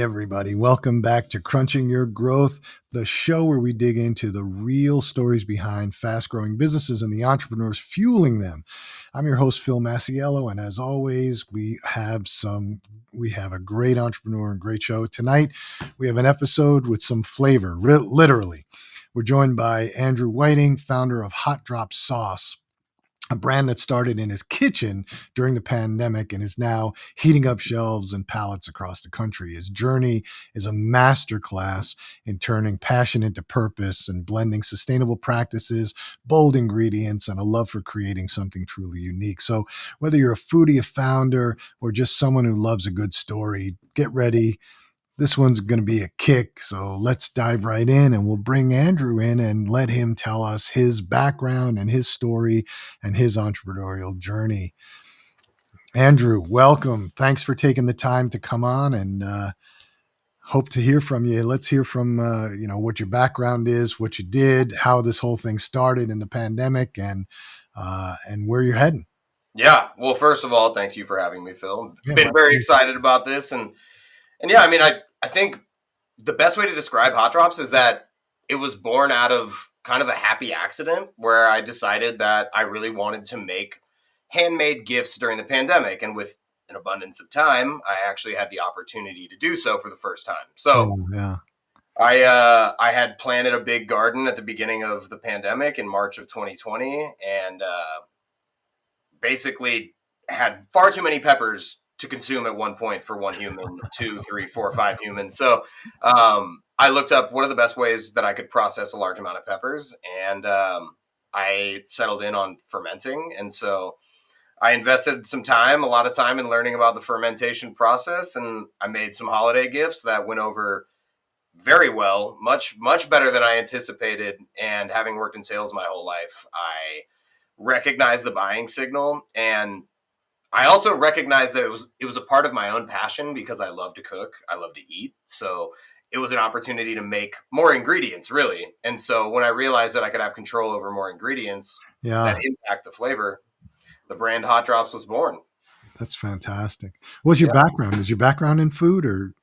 Hey, everybody. Welcome back to Crunching Your Growth, the show where we dig into the real stories behind fast growing businesses and the entrepreneurs fueling them. I'm your host, Phil Masiello. And as always, we have a great entrepreneur and great show. Tonight, we have an episode with some flavor, literally. We're joined by Andrew Whiting, founder of Hot Drop Sauce, a brand that started in his kitchen during the pandemic and is now heating up shelves and pallets across the country. His journey is a masterclass in turning passion into purpose and blending sustainable practices, bold ingredients, and a love for creating something truly unique. So whether you're a foodie, a founder, or just someone who loves a good story, get ready. This one's going to be a kick. So let's dive right in, and we'll bring Andrew in and let him tell us his background and his story and his entrepreneurial journey. Andrew, welcome. Thanks for taking the time to come on, and hope to hear from you. Let's hear from, what your background is, what you did, how this whole thing started in the pandemic, and where you're heading. Yeah. Well, first of all, thank you for having me, Phil. Yeah, Been very excited about this. And yeah, I think the best way to describe Hot Drops is that it was born out of kind of a happy accident where I decided that I really wanted to make handmade gifts during the pandemic. And with an abundance of time, I actually had the opportunity to do so for the first time. So yeah. I had planted a big garden at the beginning of the pandemic in March of 2020, and basically had far too many peppers to consume at one point for one human, two, three, four, five humans. So I looked up what are the best ways that I could process a large amount of peppers, and I settled in on fermenting. And so I invested a lot of time in learning about the fermentation process, and I made some holiday gifts that went over very well, much better than I anticipated. And having worked in sales my whole life, I recognized the buying signal, and I also recognized that it was a part of my own passion because I love to cook, I love to eat. So it was an opportunity to make more ingredients, really. And so when I realized that I could have control over more ingredients that Yeah, impact the flavor, the brand Hot Drops was born. that's fantastic. What's your Yeah. background? Is your background in food or?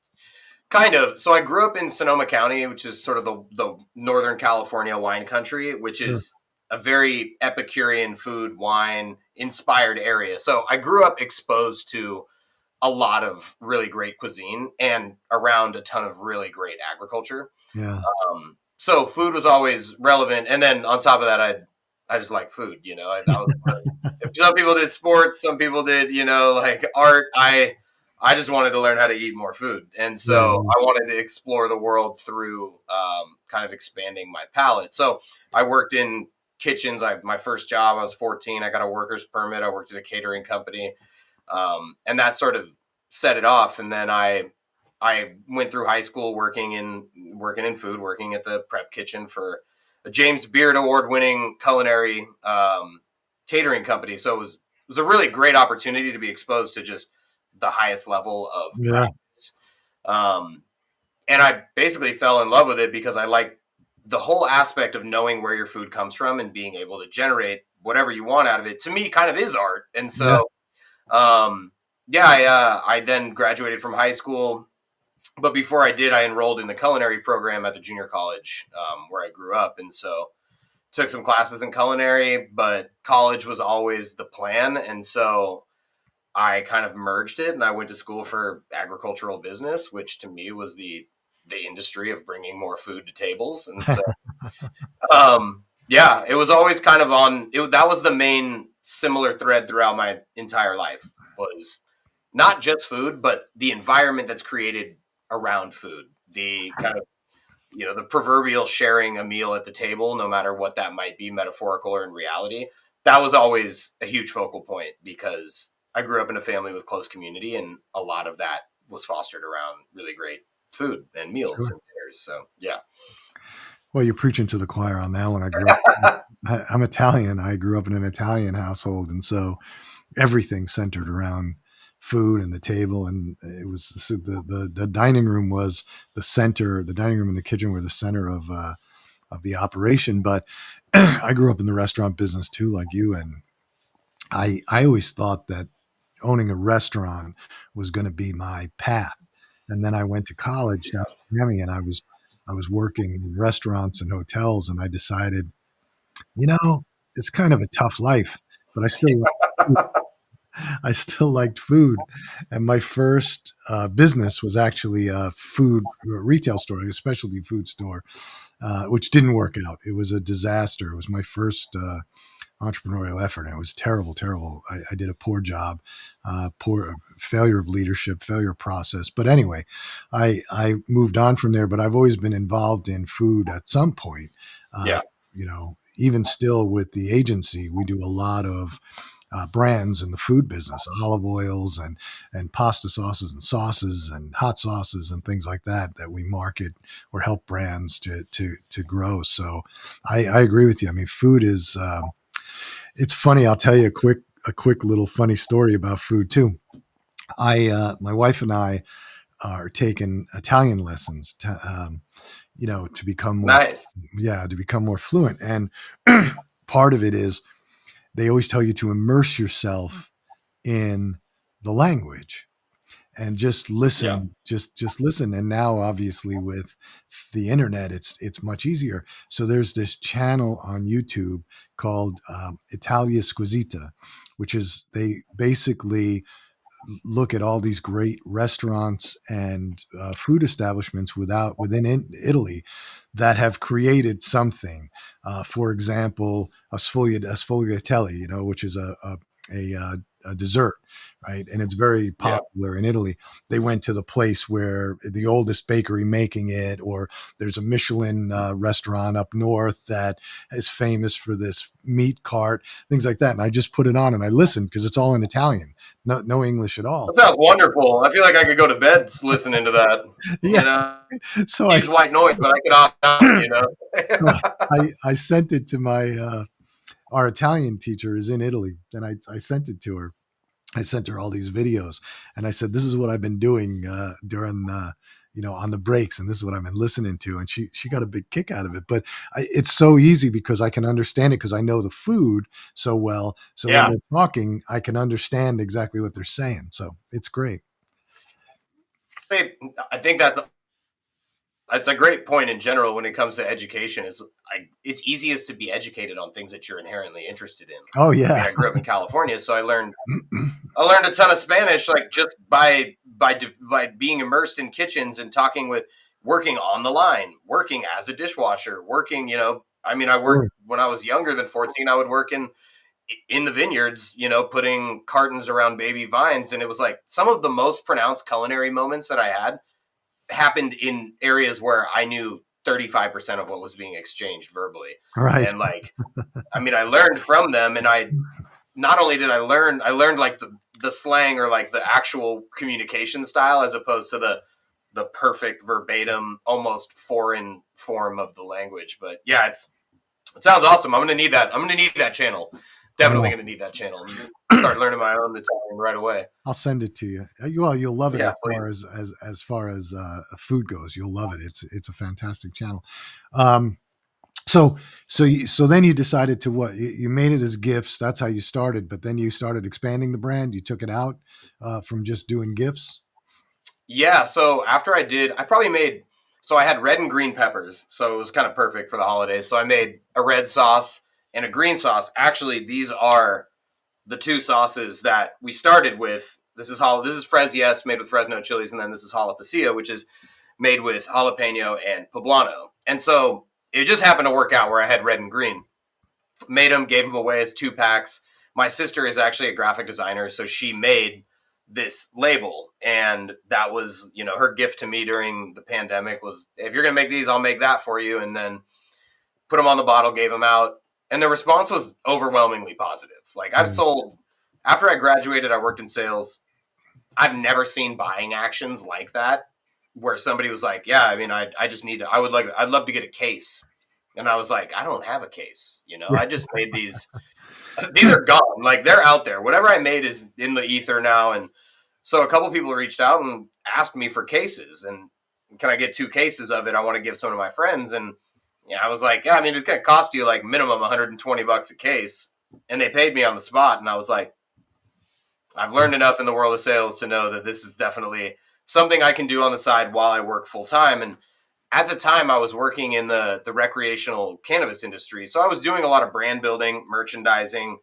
Kind of. So I grew up in Sonoma County, which is sort of the Northern California wine country, which Sure. is a very Epicurean food, wine inspired area. So I grew up exposed to a lot of really great cuisine and around a ton of really great agriculture. Yeah. So food was always relevant. And then on top of that, I just like food, I was, some people did sports, some people did, like art. I just wanted to learn how to eat more food. And so Yeah. I wanted to explore the world through kind of expanding my palate. So I worked in kitchens. My first job, I was 14. I got a worker's permit. I worked at a catering company. And that sort of set it off. And then I went through high school working in food, working at the prep kitchen for a James Beard Award winning culinary catering company. So it was a really great opportunity to be exposed to just the highest level of Yeah. practice. Um, and I basically fell in love with it because I like the whole aspect of knowing where your food comes from and being able to generate whatever you want out of it. To me, kind of is art. And Yeah. so, yeah, I then graduated from high school. But before I did, I enrolled in the culinary program at the junior college where I grew up. And so took some classes in culinary, but college was always the plan. And so I kind of merged it and I went to school for agricultural business, which to me was the industry of bringing more food to tables. And so, yeah, it was always kind of that was the main similar thread throughout my entire life was not just food, but the environment that's created around food. The kind of, the proverbial sharing a meal at the table, no matter what that might be, metaphorical or in reality. That was always a huge focal point because I grew up in a family with close community, and a lot of that was fostered around really great food and meals Sure. and dinners. So, yeah. Well, you're preaching to the choir on that one. I'm Italian. I grew up in an Italian household. And so everything centered around food and the table. And it was the dining room was the center, the dining room and the kitchen were the center of the operation. But I grew up in the restaurant business too, like you. And I always thought that owning a restaurant was going to be my path. And then I went to college down in Miami, and I was working in restaurants and hotels, and I decided, you know, it's kind of a tough life, but I still liked food. And my first business was actually a food retail store, a specialty food store, which didn't work out. It was a disaster. It was my first entrepreneurial effort, and it was terrible, terrible. I did a poor job, poor failure of leadership, failure of process. But anyway, I moved on from there. But I've always been involved in food at some point. Uh, Yeah. Even still with the agency, we do a lot of brands in the food business, olive oils and pasta sauces and hot sauces and things like that we market or help brands to grow. So I agree with you. I mean, food is it's funny. I'll tell you a quick little funny story about food too. My wife and I are taking Italian lessons to become more, Nice. yeah, to become more fluent. And part of it is they always tell you to immerse yourself in the language and just Yeah. listen, just listen. And now obviously with the internet, it's much easier. So there's this channel on YouTube called Italia Squisita, which is they basically look at all these great restaurants and food establishments within Italy that have created something. For example, a sfogliatelle, which is a dessert, right? And it's very Yeah. popular in Italy. They went to the place where the oldest bakery making it, or there's a Michelin restaurant up north that is famous for this meat cart, things like that. And I just put it on and I listen because it's all in Italian, no English at all. That sounds wonderful. I feel like I could go to bed listening to that. Yeah. You know, So I use white noise, but I could opt out. You know. so I sent it to my our Italian teacher is in Italy, and I sent it to her. I sent her all these videos, and I said, "This is what I've been doing during on the breaks, and this is what I've been listening to." And she got a big kick out of it. But it's so easy because I can understand it because I know the food so well. So when Yeah. they're talking, I can understand exactly what they're saying. So it's great. I think that's a great point in general when it comes to education. Is it's easiest to be educated on things that you're inherently interested in. Oh I mean, yeah, I grew up in California, so I learned a ton of Spanish, like just by being immersed in kitchens and talking with, working on the line, working as a dishwasher, working. I mean, I worked sure. when I was younger than 14. I would work in the vineyards, putting cartons around baby vines, and it was like some of the most pronounced culinary moments that I had happened in areas where I knew 35% of what was being exchanged verbally. Right. And like, I mean, I learned from them, and I not only did I learned like the slang or like the actual communication style as opposed to the perfect verbatim, almost foreign form of the language. But yeah, it sounds awesome. I'm gonna need that. I'm gonna need that channel. Definitely Oh, gonna need that channel. I'm gonna start learning my own Italian right away. I'll send it to you. Well, you'll love it Yeah, as please. far as food goes. You'll love it. It's a fantastic channel. Um, so then you decided to what? You made it as gifts. That's how you started. But then you started expanding the brand. You took it out from just doing gifts. Yeah, so after I probably made, so I had red and green peppers, so it was kind of perfect for the holidays. So I made a red sauce and a green sauce. Actually, these are the two sauces that we started with. This is Yes, made with Fresno chilies, and then this is Jalapeno, which is made with jalapeno and poblano. And so it just happened to work out where I had red and green. Made them, gave them away as 2 packs. My sister is actually a graphic designer, so she made this label, and that was, her gift to me during the pandemic was, if you're gonna make these, I'll make that for you. And then put them on the bottle, gave them out, and the response was overwhelmingly positive. Like, I've Mm. sold, after I graduated, I worked in sales. I've never seen buying actions like that where somebody was like, "Yeah, I mean, I just need to, I'd love to get a case," and I was like, "I don't have a case. Yeah. I just made these. These are gone. Like, they're out there. Whatever I made is in the ether now." And so a couple people reached out and asked me for cases, and can I get 2 cases of it? I want to give some to my friends. And yeah, I was like, yeah, I mean, it's gonna cost you like minimum $120 a case, and they paid me on the spot. And I was like, I've learned enough in the world of sales to know that this is definitely something I can do on the side while I work full time. And at the time, I was working in the recreational cannabis industry. So I was doing a lot of brand building, merchandising,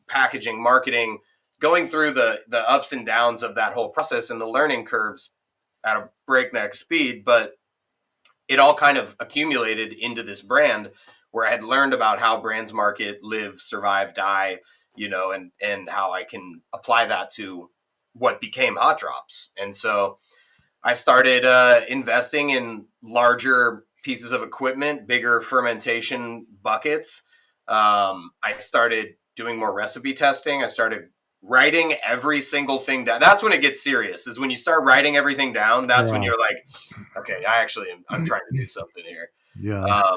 packaging, marketing, going through the ups and downs of that whole process and the learning curves at a breakneck speed. But it all kind of accumulated into this brand where I had learned about how brands market, live, survive, die, and how I can apply that to what became Hot Drops. And so I started investing in larger pieces of equipment, bigger fermentation buckets. I started doing more recipe testing. I started writing every single thing down. That's when it gets serious, is when you start writing everything down. That's when Wow. you're like, okay, I'm trying to do something here. Yeah.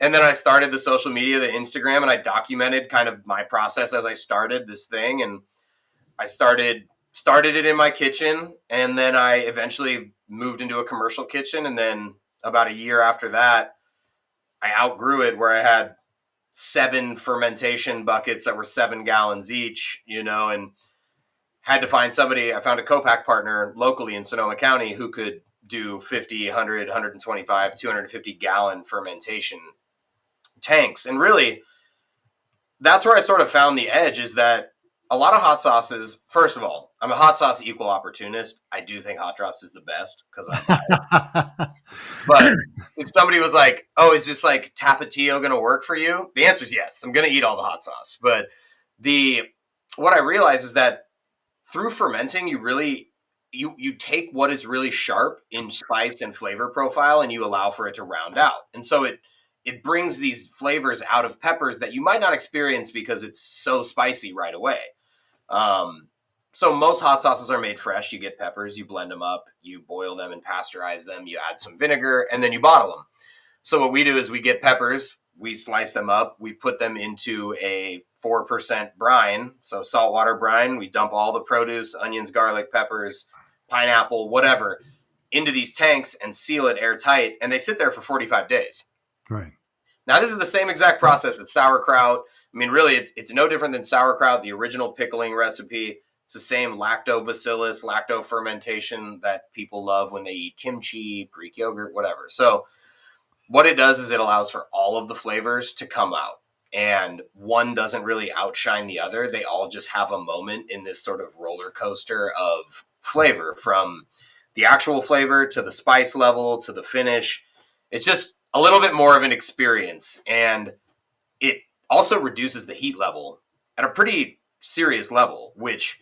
And then I started the social media, the Instagram, and I documented kind of my process as I started this thing. And I started it in my kitchen, and then I eventually moved into a commercial kitchen. And then about a year after that, I outgrew it, where I had 7 fermentation buckets that were 7 gallons each, and had to find somebody. I found a co-pack partner locally in Sonoma County who could do 50, 100, 125, 250 gallon fermentation tanks. And really, that's where I sort of found the edge, is that a lot of hot sauces, first of all, I'm a hot sauce equal opportunist. I do think Hot Drops is the best because I'm biased. But if somebody was like, oh, is just like Tapatio going to work for you? The answer is yes. I'm going to eat all the hot sauce. But the what I realize is that through fermenting, you take what is really sharp in spice and flavor profile, and you allow for it to round out. And so it brings these flavors out of peppers that you might not experience because it's so spicy right away. Um, so most hot sauces are made fresh. You get peppers, you blend them up, you boil them and pasteurize them, you add some vinegar, and then you bottle them. So what we do is we get peppers, we slice them up, we put them into a 4% brine, so saltwater brine. We dump all the produce, onions, garlic, peppers, pineapple, whatever, into these tanks and seal it airtight, and they sit there for 45 days. Right. Now, this is the same exact process as sauerkraut. I mean, really, it's no different than sauerkraut, the original pickling recipe. It's the same lactobacillus, lacto fermentation that people love when they eat kimchi, Greek yogurt, whatever. So what it does is it allows for all of the flavors to come out. And one doesn't really outshine the other. They all just have a moment in this sort of roller coaster of flavor, from the actual flavor to the spice level to the finish. It's just a little bit more of an experience. And it also reduces the heat level at a pretty serious level, which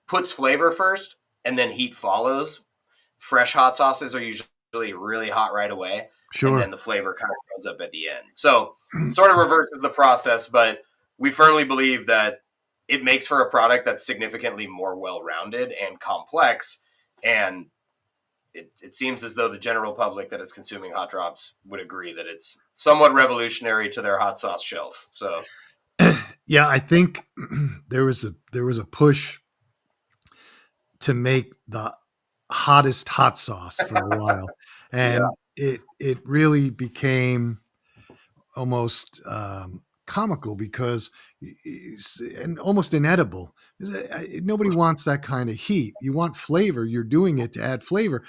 puts flavor first and then heat follows. Fresh hot sauces are usually really hot right away, and Sure. then the flavor kind of goes up at the end. So it sort of reverses the process, but we firmly believe that it makes for a product that's significantly more well-rounded and complex. And it seems as though the general public that is consuming Hot Drops would agree that it's somewhat revolutionary to their hot sauce shelf. So Yeah, I think there was a push to make the hottest hot sauce for a while, yeah, and it really became almost comical because and almost inedible. Nobody wants that kind of heat. You want flavor. You're doing it to add flavor.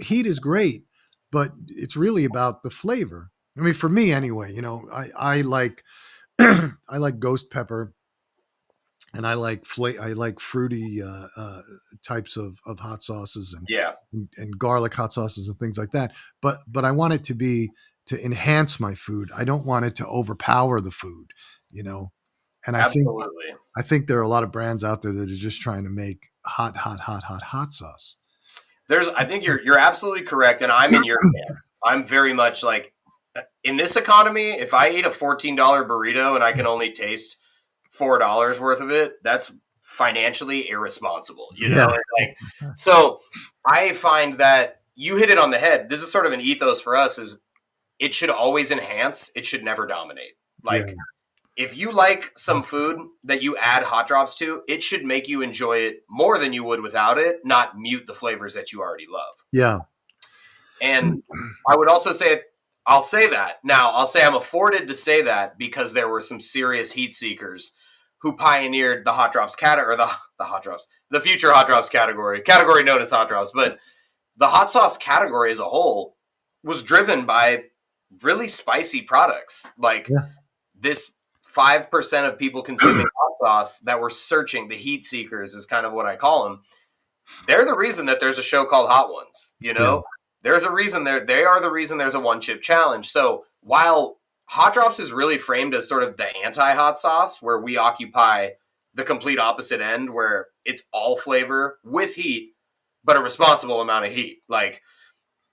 Heat is great, but it's really about the flavor. I mean, for me anyway. I like I like ghost pepper, and I like fruity types of hot sauces, yeah, and garlic hot sauces and things like that. But I want it to be to enhance my food. I don't want it to overpower the food, you know. And absolutely. I think there are a lot of brands out there that are just trying to make hot sauce. I think you're absolutely correct, and I'm in your camp. I'm very much like, in this economy, if I eat a $14 burrito and I can only taste $4 worth of it, that's financially irresponsible. Yeah, Like, so I find that you hit it on the head. This is sort of an ethos for us: is it should always enhance, it should never dominate. yeah, Like, if you like some food that you add hot drops to, it should make you enjoy it more than you would without it, not mute the flavors that you already love. yeah, And I would also say, I'll say that. Now, I'll say I'm afforded to say that because there were some serious heat seekers who pioneered the hot drops the hot drops, the future hot drops category known as hot drops. But the hot sauce category as a whole was driven by really spicy products. Like Yeah. this 5% of people consuming hot sauce that were searching, the heat seekers is kind of what I call them. They're the reason that there's a show called Hot Ones. You Yeah. know, there's a reason they are the reason there's a one chip challenge. So while Hot Drops is really framed as sort of the anti hot sauce, where we occupy the complete opposite end, where it's all flavor with heat, but a responsible amount of heat. Like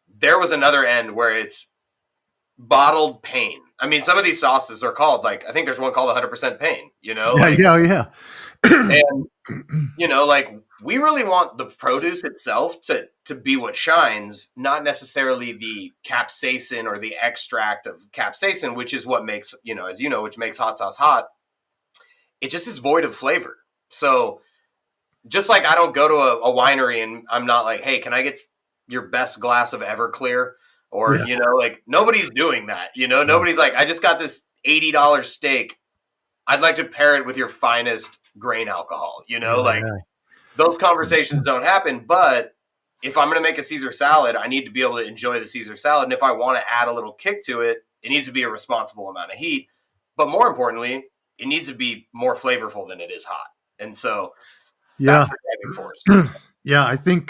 there was another end where it's bottled pain. I mean, some of these sauces are called like I think there's one called 100% pain. You know, Yeah. like Yeah. Yeah. and like we really want the produce itself to be what shines, not necessarily the capsaicin or the extract of capsaicin, which is what makes as you know, which makes hot sauce hot. It just is void of flavor. So just like I don't go to a winery and I'm not like, hey, can I get your best glass of Everclear? Or, Yeah. like nobody's doing that. Nobody's like, I just got this $80 steak. I'd like to pair it with your finest grain alcohol. Like Yeah. those conversations don't happen. But if I'm going to make a Caesar salad, I need to be able to enjoy the Caesar salad. And if I want to add a little kick to it, it needs to be a responsible amount of heat. But more importantly, it needs to be more flavorful than it is hot. And so Yeah. that's the driving force. Yeah. I think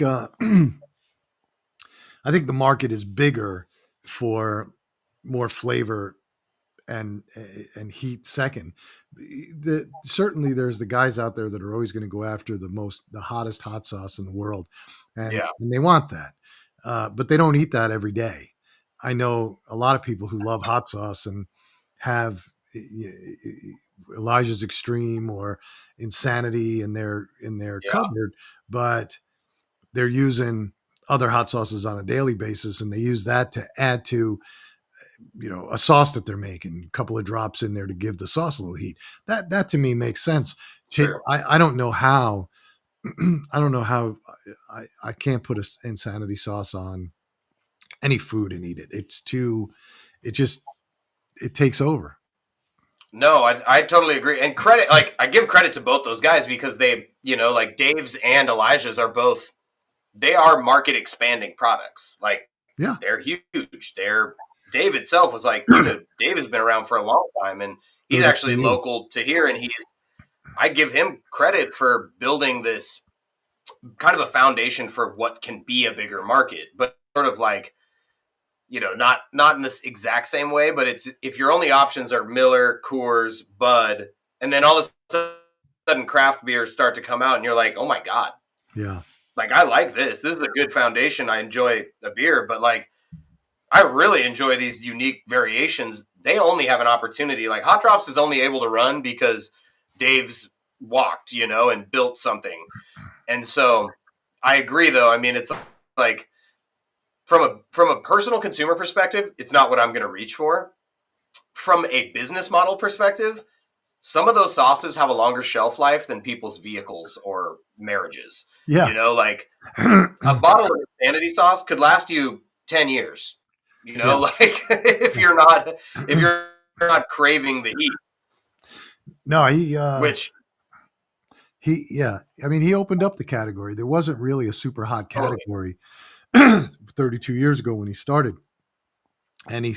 the market is bigger for more flavor and heat second. Certainly there's the guys out there that are always going to go after the hottest hot sauce in the world, and Yeah, they want that, but they don't eat that every day. I know a lot of people who love hot sauce and have Elijah's Extreme or Insanity in their yeah, cupboard, but they're using other hot sauces on a daily basis, and they use that to add to a sauce that they're making, a couple of drops in there to give the sauce a little heat. That to me makes sense. true. I don't know how I don't know how I can't put a insanity sauce on any food and eat it. It just it takes over. No, I totally agree. And credit, like I give credit to both those guys because they, like Dave's and Elijah's are both, they are market expanding products. Like Yeah. they're huge. Dave itself was like, Dave has been around for a long time and he's 32 actually years. local to here. And I give him credit for building this kind of a foundation for what can be a bigger market, but sort of like, not in this exact same way, but it's if your only options are Miller, Coors, Bud, and then all of a sudden craft beers start to come out, and you're like, oh my god, Yeah. like I like this. This is a good foundation. I enjoy a beer, but like I really enjoy these unique variations. They only have an opportunity. Like Hot Drops is only able to run because Dave's walked, and built something. And so I agree, though. I mean, it's like from a personal consumer perspective, it's not what I'm going to reach for. From a business model perspective, some of those sauces have a longer shelf life than people's vehicles or marriages. Yeah. Like a bottle of Insanity sauce could last you 10 years. Yeah. Like if you're not craving the heat, No, which yeah. I mean, he opened up the category. There wasn't really a super hot totally, category 32 years ago when he started. And he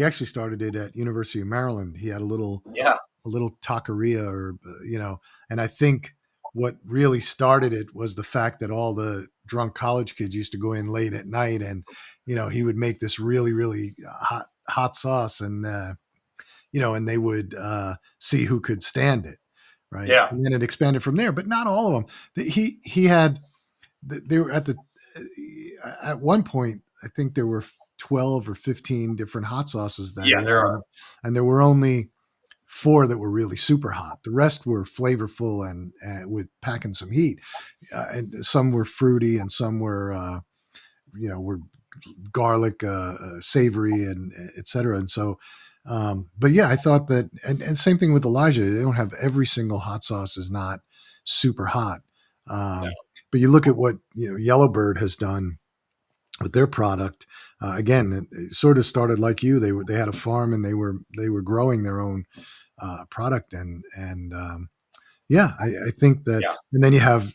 actually started it at University of Maryland. He had yeah, a little taqueria or and I think what really started it was the fact that all the drunk college kids used to go in late at night, and he would make this really really hot sauce, and and they would see who could stand it, right? yeah, And then it expanded from there, but not all of them. He had they were at one point, I think there were 12 or 15 different hot sauces that he yeah. There had, are, and there were only 4 that were really super hot. The rest were flavorful and with packing some heat, and some were fruity and some were garlic, savory, and etc. And so, but yeah, I thought that, and same thing with Elijah. They don't have every single hot sauce is not super hot. no, But you look at what Yellowbird has done with their product. Again, it sort of started like you. They had a farm and they were growing their own product, and yeah, I think that. yeah, And then you have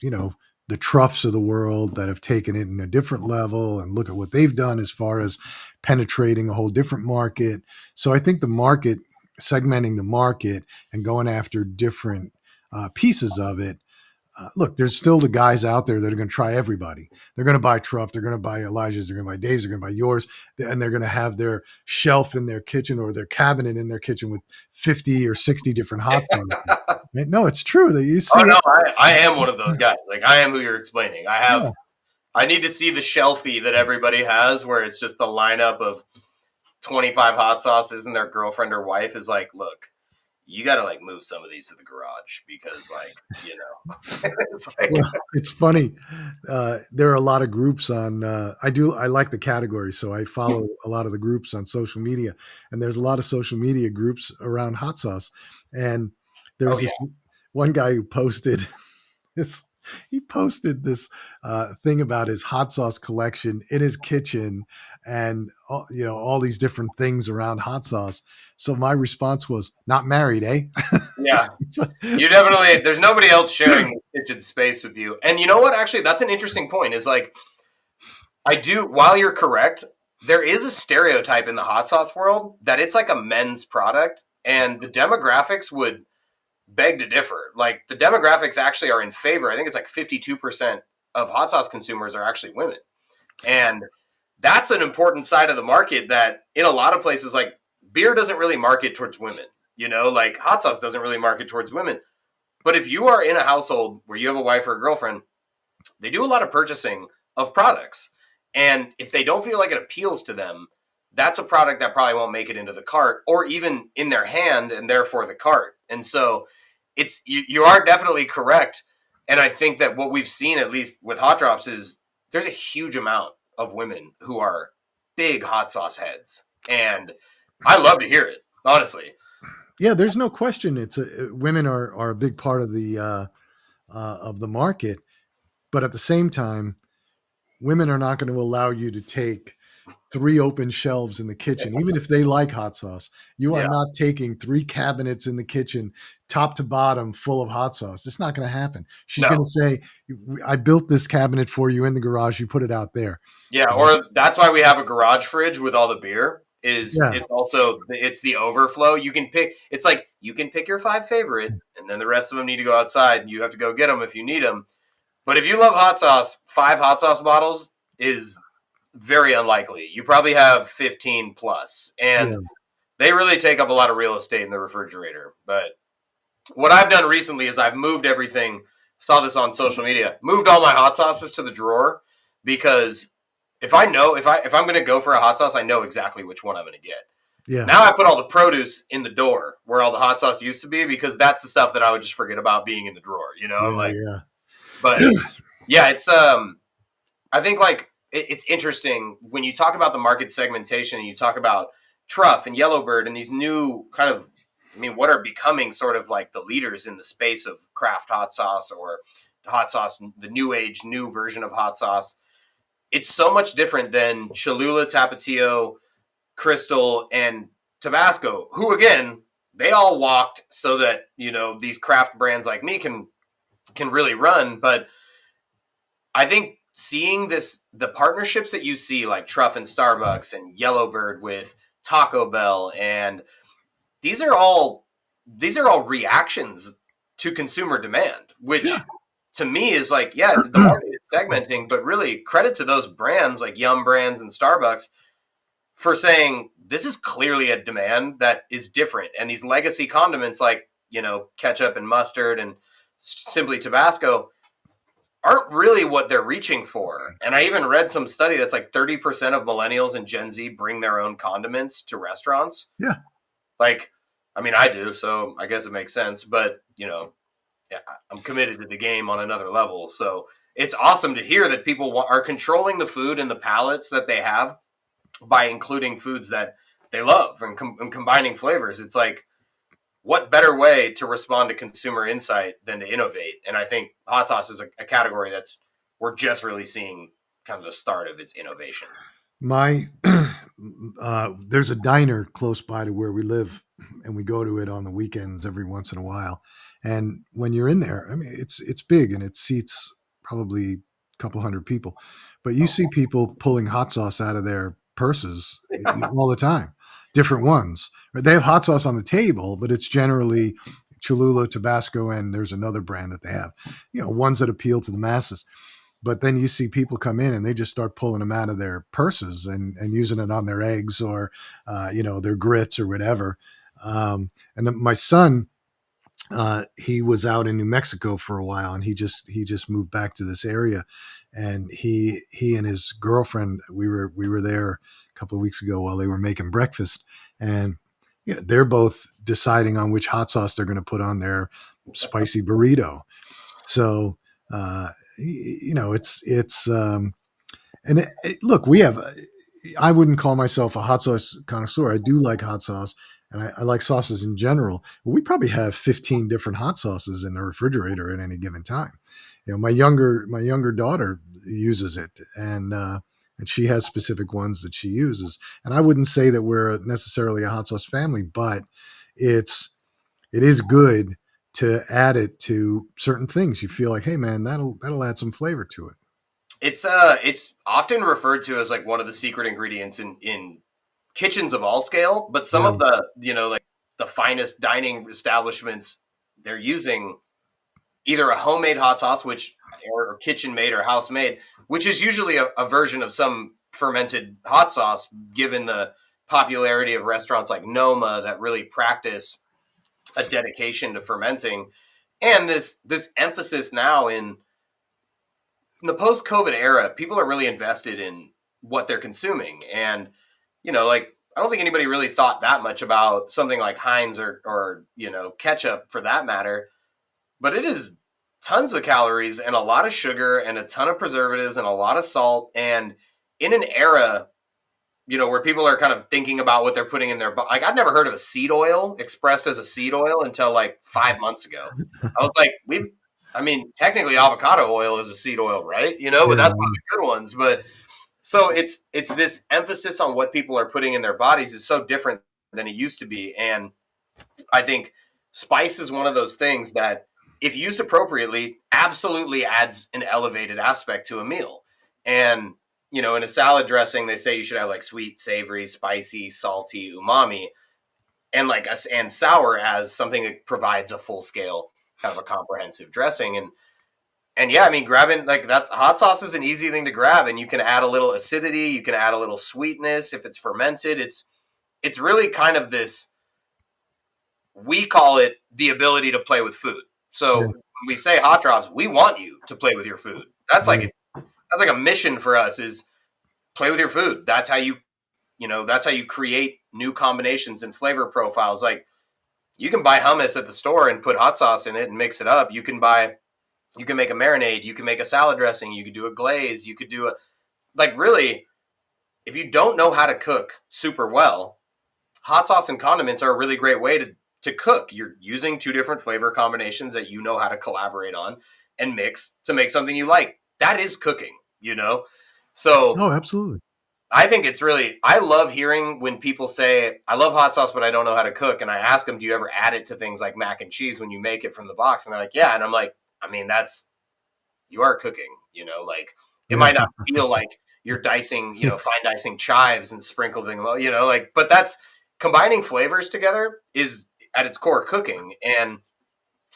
the Truffs of the world that have taken it in a different level, and look at what they've done as far as penetrating a whole different market. So I think the market, segmenting the market and going after different pieces of it. Look, there's still the guys out there that are going to try everybody. They're going to buy Truff, they're going to buy Elijah's, they're going to buy Dave's, they're going to buy yours, and they're going to have their shelf in their kitchen or their cabinet in their kitchen with 50 or 60 different hot sauces. No, it's true that you see Oh no, it. I am one of those guys. Like I am who you're explaining. Yeah. I need to see the shelfie that everybody has, where it's just the lineup of 25 hot sauces, and their girlfriend or wife is like, "Look, you got to like move some of these to the garage because, like, it's like, Well, it's funny. There are a lot of groups on. I like the category, so I follow a lot of the groups on social media, and there's a lot of social media groups around hot sauce. And there oh was yeah, this one guy who posted this. He posted this thing about his hot sauce collection in his kitchen, and all these different things around hot sauce. So my response was, "Not married, eh?" yeah." So- You definitely. There's nobody else sharing the kitchen space with you, and you know what? Actually, that's an interesting point. Is like I do. While you're correct, there is a stereotype in the hot sauce world that it's like a men's product, and the demographics would beg to differ. Like the demographics actually are in favor. I think it's like 52% of hot sauce consumers are actually women. And that's an important side of the market that in a lot of places, like beer doesn't really market towards women, like hot sauce doesn't really market towards women. But if you are in a household where you have a wife or a girlfriend, they do a lot of purchasing of products. And if they don't feel like it appeals to them, that's a product that probably won't make it into the cart or even in their hand and therefore the cart. And so you are definitely correct. And I think that what we've seen, at least with hot drops, is there's a huge amount of women who are big hot sauce heads. And I love to hear it, honestly. Yeah, there's no question. Women are a big part of the market, but at the same time, women are not going to allow you to take three open shelves in the kitchen, even if they like hot sauce. You are Yeah. not taking three cabinets in the kitchen, top to bottom, full of hot sauce. It's not going to happen. She's going No. to say, "I built this cabinet for you in the garage. You put it out there." Yeah, or that's why we have a garage fridge with all the beer. Is Yeah, it's also it's the overflow. You can pick. It's like you can pick your five favorite, and then the rest of them need to go outside. And you have to go get them if you need them. But if you love hot sauce, five hot sauce bottles is very unlikely. You probably have 15 plus, yeah, and they really take up a lot of real estate in the refrigerator. But what I've done recently is I've moved everything. Saw this on social media. Moved all my hot sauces to the drawer because if I know if I'm going to go for a hot sauce, I know exactly which one I'm going to get. yeah, Now I put all the produce in the door where all the hot sauce used to be because that's the stuff that I would just forget about being in the drawer. I'm yeah, like, yeah. but yeah, it's I think like it's interesting when you talk about the market segmentation and you talk about Truff and Yellowbird and these new kind of, I mean, what are becoming sort of like the leaders in the space of craft hot sauce or hot sauce, the new age, new version of hot sauce. It's so much different than Cholula, Tapatio, Crystal, and Tabasco, who again, they all walked so that, these craft brands like me can really run. But I think seeing the partnerships that you see like Truff and Starbucks and Yellowbird with Taco Bell, and these are all reactions to consumer demand, Sure. which to me is like, yeah, the market is segmenting, but really credit to those brands like Yum Brands and Starbucks for saying this is clearly a demand that is different. And these legacy condiments like, ketchup and mustard and simply Tabasco aren't really what they're reaching for. And I even read some study that's like 30% of millennials and Gen Z bring their own condiments to restaurants. Yeah. Like, I mean, I do, so I guess it makes sense. But yeah, I'm committed to the game on another level. So it's awesome to hear that people are controlling the food and the palates that they have by including foods that they love and combining flavors. It's like, what better way to respond to consumer insight than to innovate? And I think hot sauce is a category that's we're just really seeing kind of the start of its innovation. My there's a diner close by to where we live, and we go to it on the weekends every once in a while. And when you're in there, I mean, it's big and it seats probably a couple hundred people, but you see people pulling hot sauce out of their purses all the time, different ones. Right? They have hot sauce on the table, but it's generally Cholula, Tabasco, and there's another brand that they have, ones that appeal to the masses. But then you see people come in and they just start pulling them out of their purses and using it on their eggs or, their grits or whatever. And then my son, he was out in New Mexico for a while, and he just moved back to this area, and he and his girlfriend, we were there a couple of weeks ago while they were making breakfast, and they're both deciding on which hot sauce they're going to put on their spicy burrito. So it's look, I wouldn't call myself a hot sauce connoisseur. I do like hot sauce, and I like sauces in general. We probably have 15 different hot sauces in the refrigerator at any given time. My younger daughter uses it, and she has specific ones that she uses. And I wouldn't say that we're necessarily a hot sauce family, but it is good to add it to certain things. You feel like, hey man, that'll add some flavor to it. It's often referred to as like one of the secret ingredients in kitchens of all scale, but some Yeah, of the like the finest dining establishments, they're using either a homemade hot sauce, which or kitchen made or house made, which is usually a version of some fermented hot sauce, given the popularity of restaurants like Noma that really practice a dedication to fermenting, and this emphasis now in the post COVID era, people are really invested in what they're consuming. And, like, I don't think anybody really thought that much about something like Heinz or ketchup for that matter. But it is tons of calories and a lot of sugar and a ton of preservatives and a lot of salt. And in an era, where people are kind of thinking about what they're putting in their, like, I've never heard of a seed oil expressed as a seed oil until like 5 months ago. I was like, I mean, technically avocado oil is a seed oil, right? But that's one of yeah, the good ones. But so it's this emphasis on what people are putting in their bodies is so different than it used to be. And I think spice is one of those things that, if used appropriately, absolutely adds an elevated aspect to a meal. And, in a salad dressing, they say you should have like sweet, savory, spicy, salty, umami, and like us and sour as something that provides a full scale kind of a comprehensive dressing. And yeah, I mean, grabbing like that hot sauce is an easy thing to grab, and you can add a little acidity, you can add a little sweetness if it's fermented. It's really kind of this, we call it the ability to play with food. So yeah, when we say hot drops, we want you to play with your food. yeah. That's like a mission for us, is play with your food. That's how you create new combinations and flavor profiles. Like, you can buy hummus at the store and put hot sauce in it and mix it up. You can make a marinade, you can make a salad dressing, you could do a glaze, you could do a, like, really, if you don't know how to cook super well, hot sauce and condiments are a really great way to cook. You're using two different flavor combinations that you know how to collaborate on and mix to make something you like. That is cooking. So Oh, absolutely. I think it's really, I love hearing when people say, I love hot sauce, but I don't know how to cook. And I ask them, do you ever add it to things like mac and cheese when you make it from the box? And they're like, yeah. And I'm like, I mean, you are cooking. Like, it Yeah, might not feel like you're dicing, fine dicing chives and sprinkling, like, but that's combining flavors together is at its core cooking. And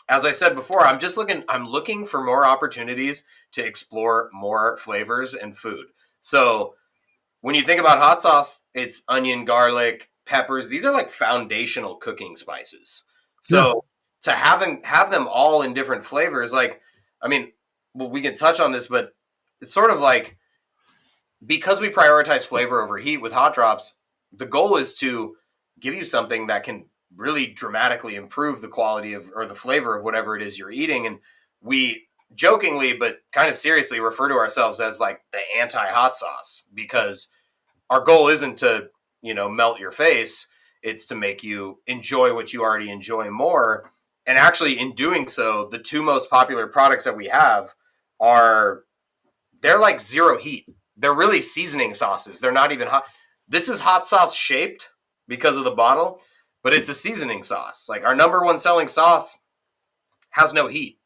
as I said before, I'm looking for more opportunities to explore more flavors and food. So when you think about hot sauce, it's onion, garlic, peppers. These are like foundational cooking spices. yeah, So to have them all in different flavors, like, I mean, well, we can touch on this, but it's sort of like, because we prioritize flavor over heat with hot drops, the goal is to give you something that can really dramatically improve the quality of or the flavor of whatever it is you're eating. And we jokingly but kind of seriously refer to ourselves as like the anti hot sauce, because our goal isn't to, melt your face. It's to make you enjoy what you already enjoy more. And actually, in doing so, the two most popular products that we have are, they're like zero heat. They're really seasoning sauces. They're not even hot. This is hot sauce shaped because of the bottle, but it's a seasoning sauce. Like, our number one selling sauce has no heat.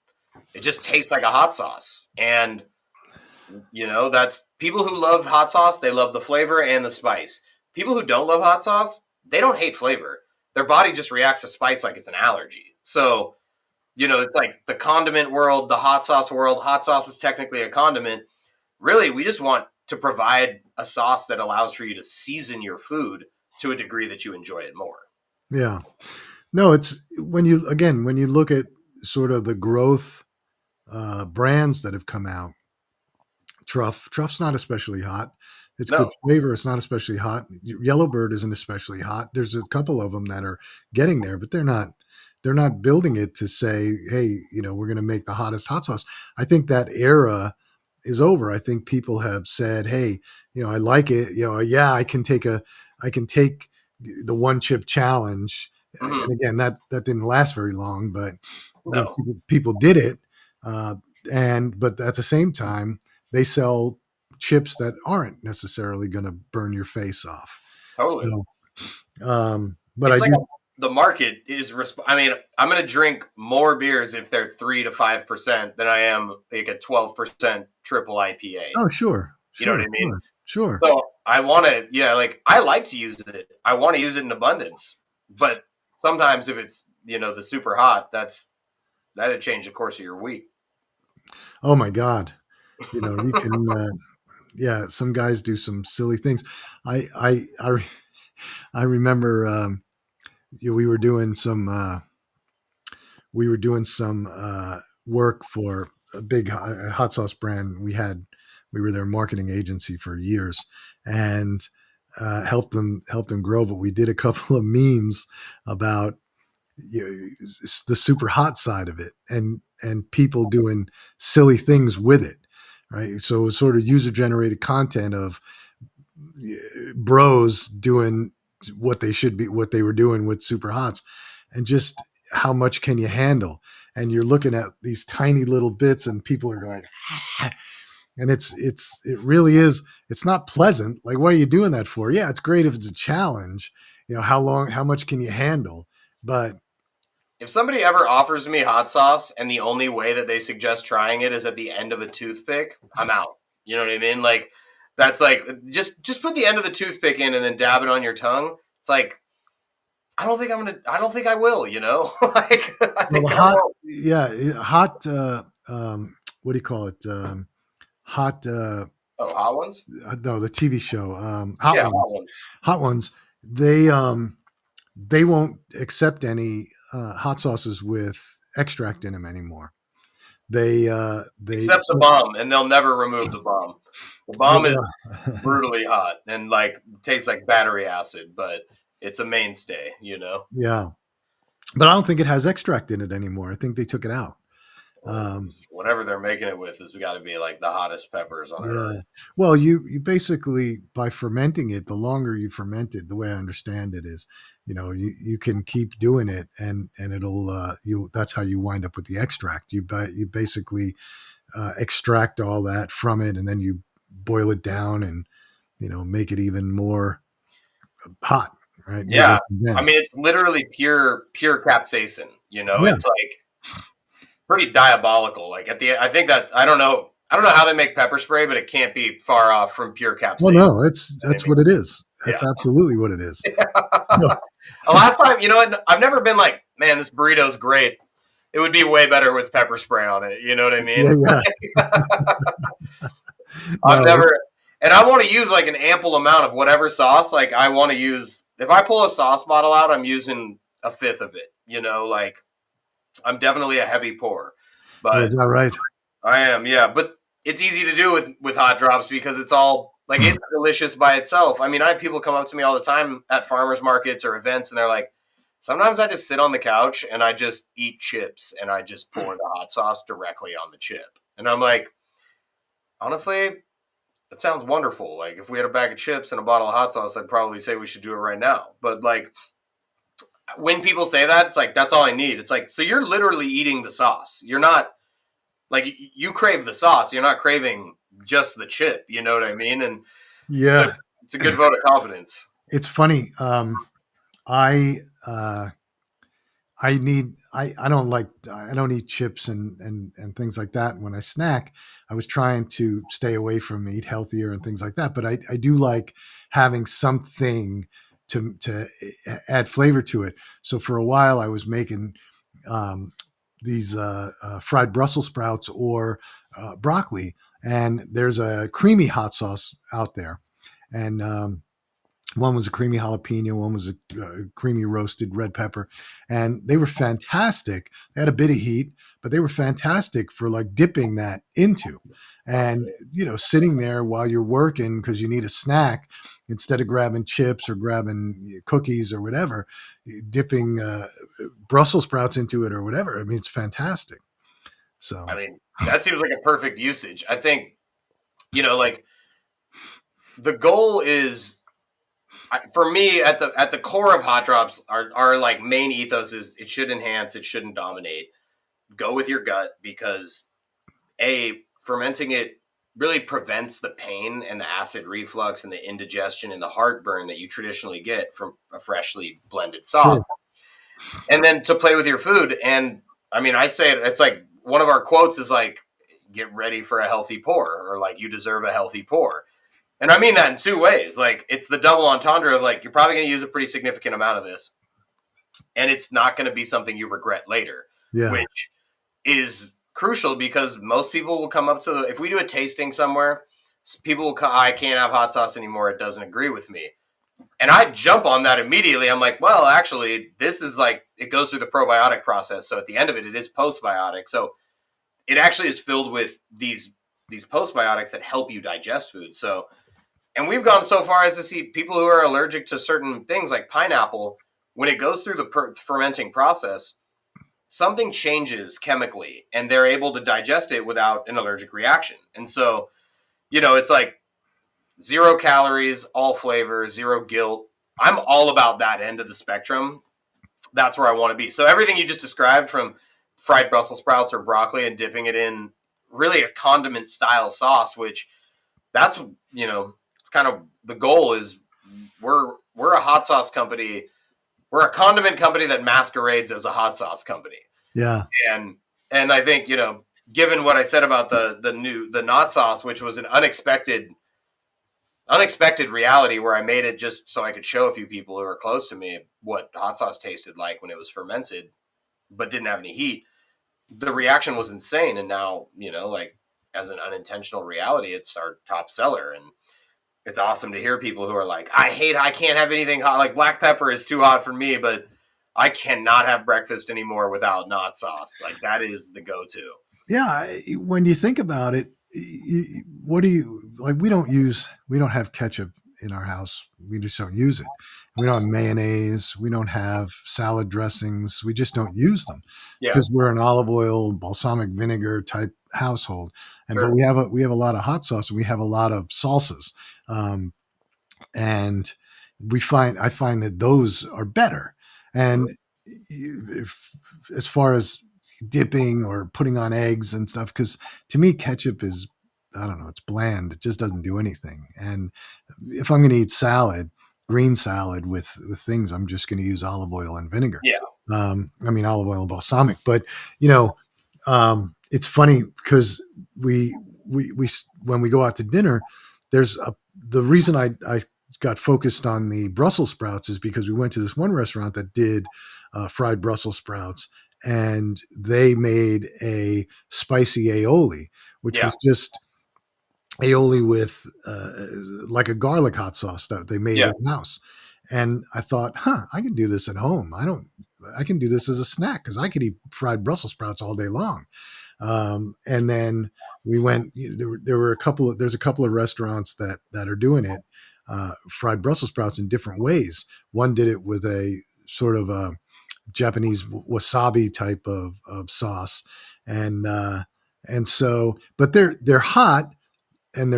It just tastes like a hot sauce. And that's people who love hot sauce, they love the flavor and the spice. People who don't love hot sauce, they don't hate flavor. Their body just reacts to spice like it's an allergy. So, it's like the condiment world, the hot sauce world. Hot sauce is technically a condiment. Really, we just want to provide a sauce that allows for you to season your food to a degree that you enjoy it more. Yeah. No, it's when you look at sort of the growth brands that have come out. Truff's not especially hot. It's good No, flavor. It's not especially hot. Yellowbird isn't especially hot. There's a couple of them that are getting there, but they're not. They're not building it to say, "Hey, we're going to make the hottest hot sauce." I think that era is over. I think people have said, "Hey, I like it. Yeah, I can take the one chip challenge." mm-hmm. And again, that didn't last very long, but No, people did it, uh, but at the same time, they sell chips that aren't necessarily going to burn your face off. totally. So, but I It's like do. the market is. I mean, I'm going to drink more beers if they're 3 to 5% than I am like a 12% triple IPA. Oh, sure, You know what sure, I mean? sure, sure. So I want to, yeah, like I like to use it. I want to use it in abundance, but sometimes if it's the super hot, that'd change the course of your week. Oh my God, you can. Yeah, some guys do some silly things. I I I, re- I remember we were doing some work for a big hot sauce brand. We were their marketing agency for years, and helped them grow. But we did a couple of memes about the super hot side of it, and people doing silly things with it, right? So it was sort of user generated content of bros doing what they were doing with super hots, and just how much can you handle? And you're looking at these tiny little bits, and people are going, "Ah," and it really is. It's not pleasant. Like, what are you doing that for? Yeah, it's great if it's a challenge. How much can you handle? But If somebody ever offers me hot sauce and the only way that they suggest trying it is at the end of a toothpick, I'm out. You know what I mean? Like that's like just put the end of the toothpick in and then dab it on your tongue. It's like I don't think I will, like I well, the think I hot, won't. yeah, hot. What do you call it? Hot. Oh, hot ones? No, the TV show. Hot Yeah, hot ones. ones. Hot ones. They won't accept any hot sauces with extract in them anymore. They Except the so, bomb, and they'll never remove the bomb. The bomb is well, brutally hot and like tastes like battery acid, but it's a mainstay. yeah, but I don't think it has extract in it anymore. I think they took it out. Well, Um, whatever they're making it with has got to be like the hottest peppers on yeah. earth. Well, you basically, by fermenting it, the longer you ferment it, the way I understand it is, you can keep doing it, and it'll you that's how you wind up with the extract. You basically extract all that from it, and then you boil it down and make it even more hot, right? Yeah, More I mean condensed. it's literally pure capsaicin. Yeah. It's like pretty diabolical. Like I think that I don't know how they make pepper spray, but it can't be far off from pure Well, capsaicin. no, I that's mean, what it is. That's yeah. absolutely what it is. So, The last time, what? I've never been like, man, this burrito's great. It would be way better with pepper spray on it. You know what I yeah, mean? yeah. I've No, never, and I want to use like an ample amount of whatever sauce. Like I want to use, if I pull a sauce bottle out, I'm using a fifth of it. Like I'm definitely a heavy pour, oh, but is that right? I am, yeah. But it's easy to do with hot drops because it's all like it's delicious by itself. I mean, I have people come up to me all the time at farmers markets or events, and they're like, sometimes I just sit on the couch and I just eat chips and I just pour the hot sauce directly on the chip, and I'm like, honestly, that sounds wonderful. Like if we had a bag of chips and a bottle of hot sauce, I'd probably say we should do it right now. But like when people say that, it's like that's all I need. It's like so you're literally eating the sauce. You're not like you crave the sauce. You're not craving just the chip. You know what I mean? And it's a Yeah, it's a good vote of confidence. it's funny. I uh, I don't eat chips and things like that when I snack. I was trying to stay away from eat healthier and things like that, but I do like having something to add flavor to it. So for a while I was making um, these fried Brussels sprouts or broccoli, and there's a creamy hot sauce out there, and one was a creamy jalapeno, one was a creamy roasted red pepper, and they were fantastic. They had a bit of heat, but they were fantastic for like dipping that into. And sitting there while you're working because you need a snack, instead of grabbing chips or grabbing cookies or whatever, dipping Brussels sprouts into it or whatever. I mean, it's fantastic. So I mean, that seems like a perfect usage. I think, like the goal is, for me, at the core of hot drops, our like main ethos is it should enhance, it shouldn't dominate. Go with your gut, because fermenting it really prevents the pain and the acid reflux and the indigestion and the heartburn that you traditionally get from a freshly blended sauce. sure, And then to play with your food. And I mean, I say it's like one of our quotes is like, get ready for a healthy pour, or like, you deserve a healthy pour. And I mean that in two ways. Like, it's the double entendre of like, you're probably going to use a pretty significant amount of this, and it's not going to be something you regret later, yeah, which is crucial, because most people will come up to if we do a tasting somewhere, people will come, I can't have hot sauce anymore. It doesn't agree with me. And I jump on that immediately. I'm like, well, actually, this is like, it goes through the probiotic process. So at the end of it, it is postbiotic. So it actually is filled with these postbiotics that help you digest food. So, and we've gone so far as to see people who are allergic to certain things like pineapple, when it goes through the fermenting process, something changes chemically and they're able to digest it without an allergic reaction. And so, it's like 0 calories, all flavor, zero guilt. I'm all about that end of the spectrum. That's where I want to be. So everything you just described, from fried Brussels sprouts or broccoli and dipping it in really a condiment style sauce, which that's, it's kind of the goal is, we're a hot sauce company. We're a condiment company that masquerades as a hot sauce company. yeah, And I think, given what I said about the not sauce, which was an unexpected reality, where I made it just so I could show a few people who were close to me what hot sauce tasted like when it was fermented, but didn't have any heat. The reaction was insane, and now, like, as an unintentional reality, it's our top seller. And it's awesome to hear people who are like, I can't have anything hot. Like, black pepper is too hot for me, but I cannot have breakfast anymore without not sauce. Like, that is the go-to. yeah. When you think about it, what do you like? We don't have ketchup in our house. We just don't use it. We don't have mayonnaise. We don't have salad dressings. We just don't use them Yeah, because we're an olive oil, balsamic vinegar type household. And but sure. we have a lot of hot sauce, and we have a lot of salsas. Um, and I find that those are better. And if, as far as dipping or putting on eggs and stuff, because to me ketchup is, I don't know, it's bland. It just doesn't do anything. And if I'm going to eat salad, green salad with things, I'm just going to use olive oil and vinegar. Yeah, I mean olive oil and balsamic. But you know, it's funny because we when we go out to dinner, the reason I got focused on the Brussels sprouts is because we went to this one restaurant that did fried Brussels sprouts, and they made a spicy aioli, which yeah, was just aioli with like a garlic hot sauce that they made yeah. in house. And I thought, I can do this at home. I can do this as a snack because I could eat fried Brussels sprouts all day long. And then we went. There were a couple of there's a couple of restaurants that are doing it, fried Brussels sprouts in different ways. One did it with a sort of a Japanese wasabi type of sauce, and so but they're hot and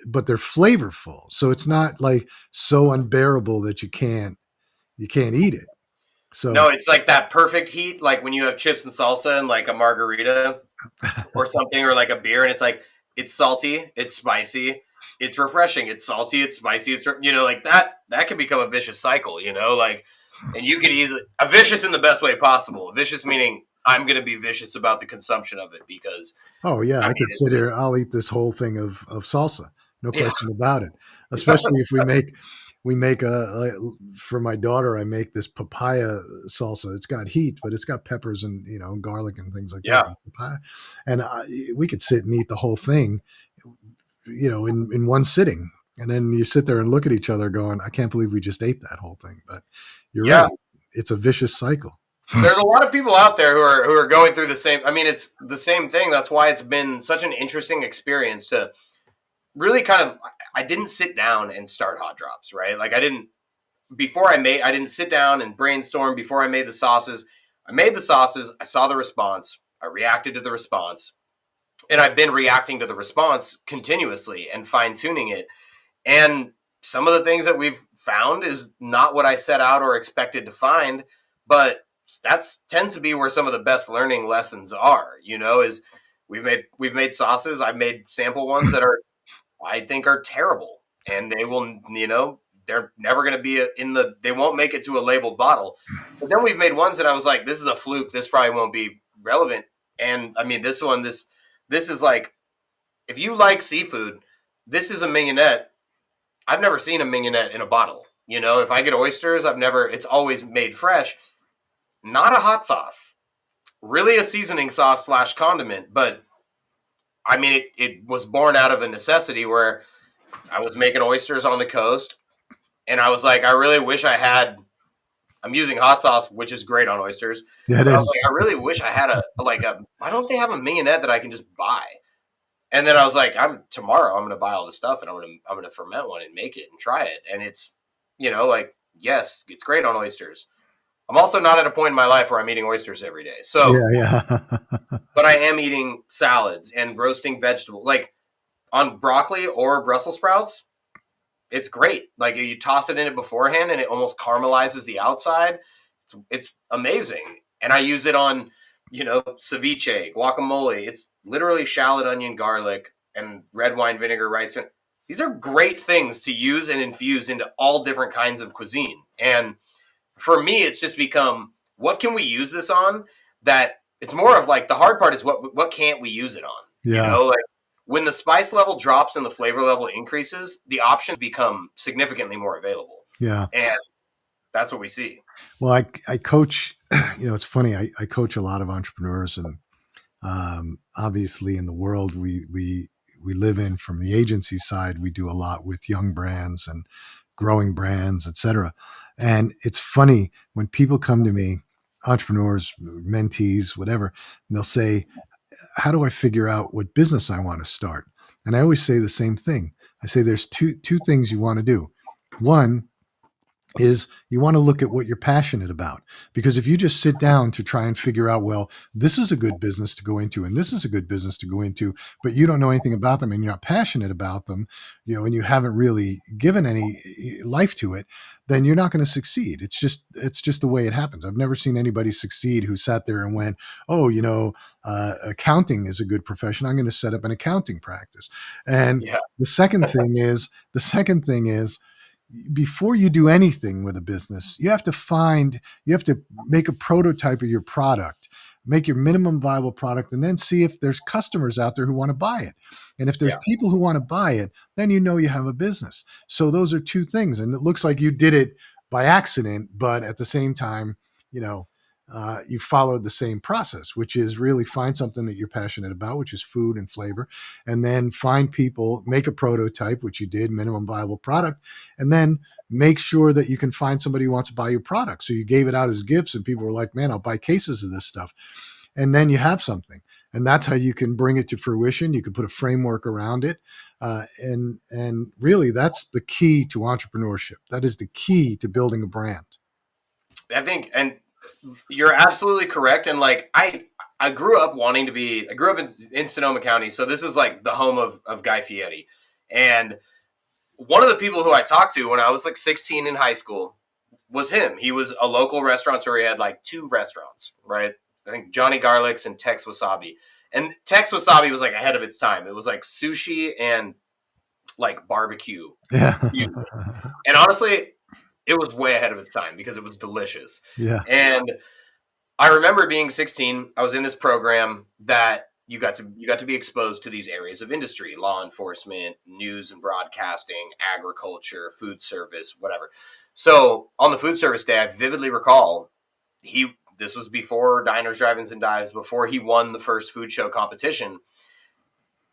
but they're flavorful. So it's not like so unbearable that you can't eat it. No, So it's like that perfect heat, like when you have chips and salsa and like a margarita or something, or like a beer, and it's like, it's salty, it's spicy, it's refreshing, it's salty, it's spicy, like that can become a vicious cycle, like And you could easily a vicious in the best way possible. Vicious meaning I'm going to be vicious about the consumption of it because Oh yeah, I I mean could sit here. I'll eat this whole thing of salsa, no yeah, question about it. Especially if we make for my daughter. I make this papaya salsa. It's got heat, but it's got peppers and garlic and things like that. yeah. Papaya, and we could sit and eat the whole thing, in one sitting. And then you sit there and look at each other, going, "I can't believe we just ate that whole thing." But you're right; Yeah. it's a vicious cycle. There's a lot of people out there who are going through the same. I mean, it's the same thing. That's why it's been such an interesting experience to really kind of. I didn't sit down and start hot drops, right? Like I didn't before I didn't sit down and brainstorm before I made the sauces. I made the sauces. I saw the response. I reacted to the response, and I've been reacting to the response continuously and fine tuning it. And some of the things that we've found is not what I set out or expected to find, but that's tends to be where some of the best learning lessons are. Is we've made sauces. I've made sample ones that are I think are terrible, and they will they're never going to be they won't make it to a labeled bottle. But then we've made ones that I was like, this is a fluke. This probably won't be relevant. And I mean, this is like if you like seafood, this is a mignonette. I've never seen a mignonette in a bottle. If I get oysters, it's always made fresh. Not a hot sauce, really a seasoning sauce slash condiment. But I mean, it was born out of a necessity where I was making oysters on the coast, and I was like, I really wish I had. I'm using hot sauce, which is great on oysters, That but I was is, like, I really wish I had a. Why don't they have a mignonette that I can just buy? And then I was like, tomorrow I'm gonna buy all this stuff and I'm gonna ferment one and make it and try it. And it's like yes, it's great on oysters. I'm also not at a point in my life where I'm eating oysters every day. So, yeah, yeah, but I am eating salads and roasting vegetables like on broccoli or Brussels sprouts. It's great. Like you toss it in it beforehand and it almost caramelizes the outside. It's amazing. And I use it on, ceviche, guacamole. It's literally shallot, onion, garlic, and red wine vinegar, rice. These are great things to use and infuse into all different kinds of cuisine. And for me, it's just become what can we use this on? That it's more of like the hard part is what can't we use it on? yeah, Like when the spice level drops and the flavor level increases, the options become significantly more available, yeah. and that's what we see. Well, I coach. It's funny. I coach a lot of entrepreneurs, and obviously, in the world we live in, from the agency side, we do a lot with young brands and growing brands, etc. And it's funny when people come to me, entrepreneurs, mentees, whatever, and they'll say, "How do I figure out what business I want to start?" And I always say the same thing. I say there's two things you want to do. One is you want to look at what you're passionate about. Because if you just sit down to try and figure out, well, this is a good business to go into and this is a good business to go into, but you don't know anything about them and you're not passionate about them, and you haven't really given any life to it, then you're not going to succeed. It's just the way it happens. I've never seen anybody succeed who sat there and went, oh, accounting is a good profession. I'm going to set up an accounting practice. And Yeah, the second thing is before you do anything with a business, you have to make a prototype of your product, make your minimum viable product, and then see if there's customers out there who want to buy it. And if there's yeah, people who want to buy it, then you have a business. So those are two things. And it looks like you did it by accident, but at the same time, you know, you followed the same process, which is really find something that you're passionate about, which is food and flavor, and then find people, make a prototype, which you did, minimum viable product, and then make sure that you can find somebody who wants to buy your product. So you gave it out as gifts, and people were like, "Man, I'll buy cases of this stuff," and then you have something, and that's how you can bring it to fruition. You can put a framework around it, and really, that's the key to entrepreneurship. That is the key to building a brand. I think, and you're absolutely correct. And like I grew up I grew up in Sonoma County, so this is like the home of Guy Fieri, and one of the people who I talked to when I was like 16 in high school was him. He was a local restaurateur. He had like two restaurants, right? I think Johnny Garlic's and Tex Wasabi. And Tex Wasabi was like ahead of its time. It was like sushi and like barbecue Yeah. fusion. And honestly, it was way ahead of its time because it was delicious. Yeah. And I remember being 16. I was in this program that you got to be exposed to these areas of industry: law enforcement, news and broadcasting, agriculture, food service, whatever. So on the food service day, I vividly recall he this was before Diners, Drive-ins, and Dives, before he won the first food show competition,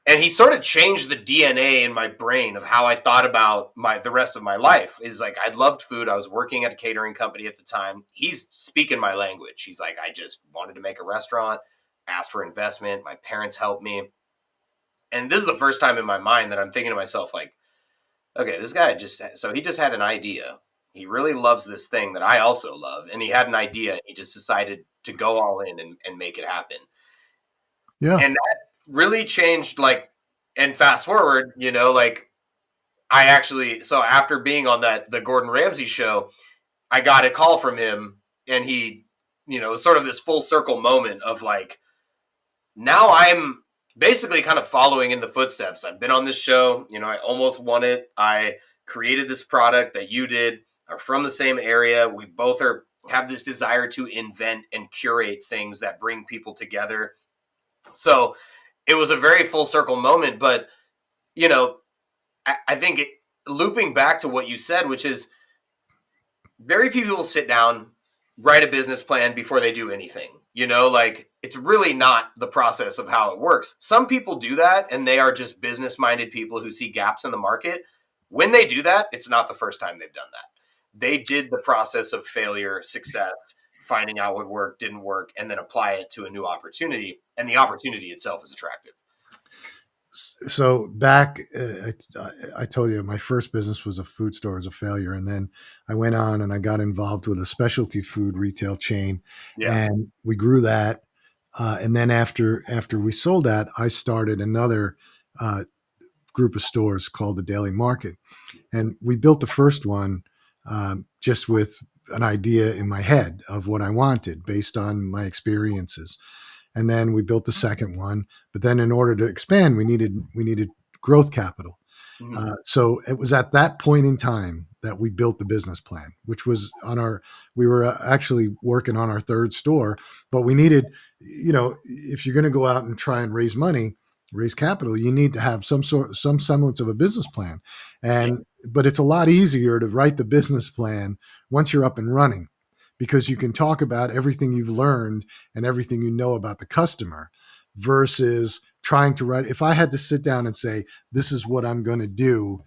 and he sort of changed the DNA in my brain of how I thought about the rest of my life. Is like I loved food. I was working at a catering company at the time. He's speaking my language. He's like, I just wanted to make a restaurant, asked for investment. My parents helped me, and this is the first time in my mind that I'm thinking to myself like, okay, this guy he just had an idea. He really loves this thing that I also love, and he had an idea. And he just decided to go all in and make it happen. Yeah. And that really changed, like, and fast forward, like, I actually, so after being on the Gordon Ramsay show, I got a call from him, and he, sort of this full circle moment of like, now I'm basically kind of following in the footsteps. I've been on this show, I almost won it. I created this product that you did, are from the same area. We both have this desire to invent and curate things that bring people together. So it was a very full circle moment, but you know, I think looping back to what you said, which is very few people sit down, write a business plan before they do anything. Like it's really not the process of how it works. Some people do that and they are just business minded people who see gaps in the market. When they do that, it's not the first time they've done that. They did the process of failure, success, finding out what worked, didn't work, and then apply it to a new opportunity. And the opportunity itself is attractive. So back, I told you my first business was a food store as a failure, and then I went on and I got involved with a specialty food retail chain, Yeah. and we grew that. And then after we sold that, I started another uh, group of stores called the Daily Market, and we built the first one just with an idea in my head of what I wanted based on my experiences. And then we built the second one. But then in order to expand, we needed growth capital. Mhm. So it was at that point in time that we built the business plan, which was we were actually working on our third store, but we needed, if you're going to go out and try and raise capital, you need to have some semblance of a business plan. Yeah. But it's a lot easier to write the business plan once you're up and running because you can talk about everything you've learned and everything you know about the customer versus trying to write. If I had to sit down and say, this is what I'm going to do,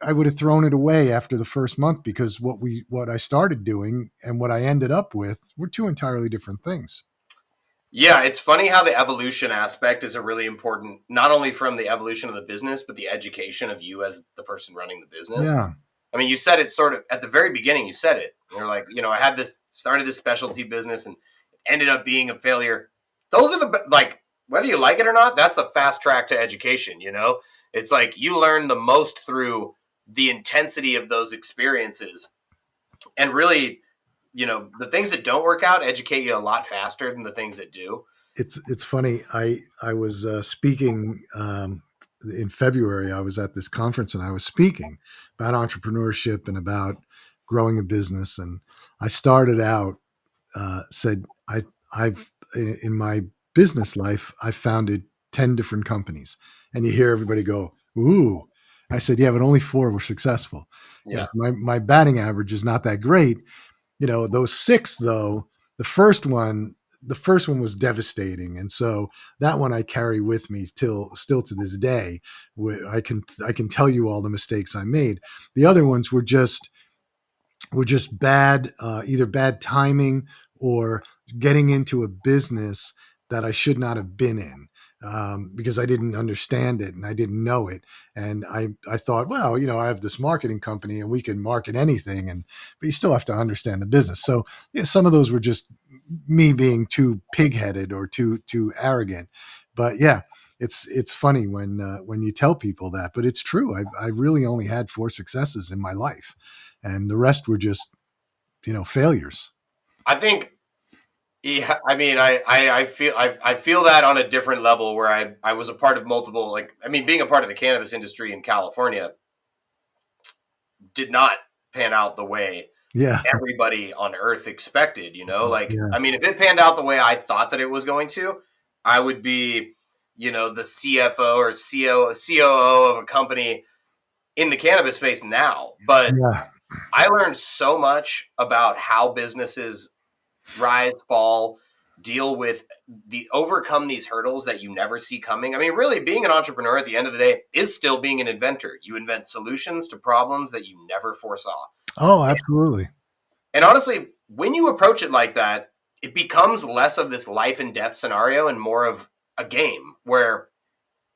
I would have thrown it away after the first month because what I started doing and what I ended up with were two entirely different things. Yeah, it's funny how the evolution aspect is a really important, not only from the evolution of the business, but the education of you as the person running the business. Yeah, I mean, you said it sort of at the very beginning, you said it. You're like, I had started this specialty business and ended up being a failure. Those are like, whether you like it or not, that's the fast track to education. It's like you learn the most through the intensity of those experiences. And really, the things that don't work out educate you a lot faster than the things that do. it's funny. I was speaking in February. I was at this conference and I was speaking about entrepreneurship and about growing a business. And I started out said I've in my business life I've founded 10 different companies, and you hear everybody go, "Ooh." I said, "Yeah, but only four were successful." Yeah. My batting average is not that great. Those six though, the first one the first one was devastating, and so that one I carry with me still to this day. I can tell you all the mistakes I made. The other ones were just bad, either bad timing or getting into a business that I should not have been in because I didn't understand it and I didn't know it. And I thought, well, I have this marketing company and we can market anything, but you still have to understand the business. So yeah, some of those were just me being too pigheaded or too arrogant. But yeah, it's funny when you tell people that, but it's true. I really only had four successes in my life, and the rest were just failures. I think, yeah, I mean, I feel that on a different level where I was a part of multiple, like, I mean, being a part of the cannabis industry in California did not pan out the way Yeah. everybody on earth expected, like, Yeah. I mean, if it panned out the way I thought that it was going to, I would be, the CFO or COO of a company in the cannabis space now. But Yeah. I learned so much about how businesses rise, fall, deal with overcome these hurdles that you never see coming. I mean, really, being an entrepreneur at the end of the day is still being an inventor. You invent solutions to problems that you never foresaw. Oh, absolutely. And honestly, when you approach it like that, it becomes less of this life and death scenario and more of a game where,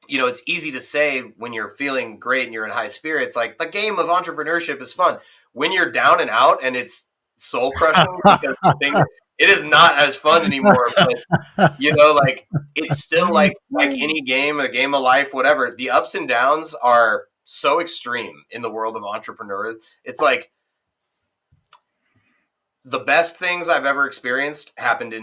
it's easy to say when you're feeling great and you're in high spirits, like the game of entrepreneurship is fun. When you're down and out and it's soul crushing because the thing, it is not as fun anymore. But, like, it's still like any game, a game of life, whatever. The ups and downs are so extreme in the world of entrepreneurs. It's like, the best things I've ever experienced happened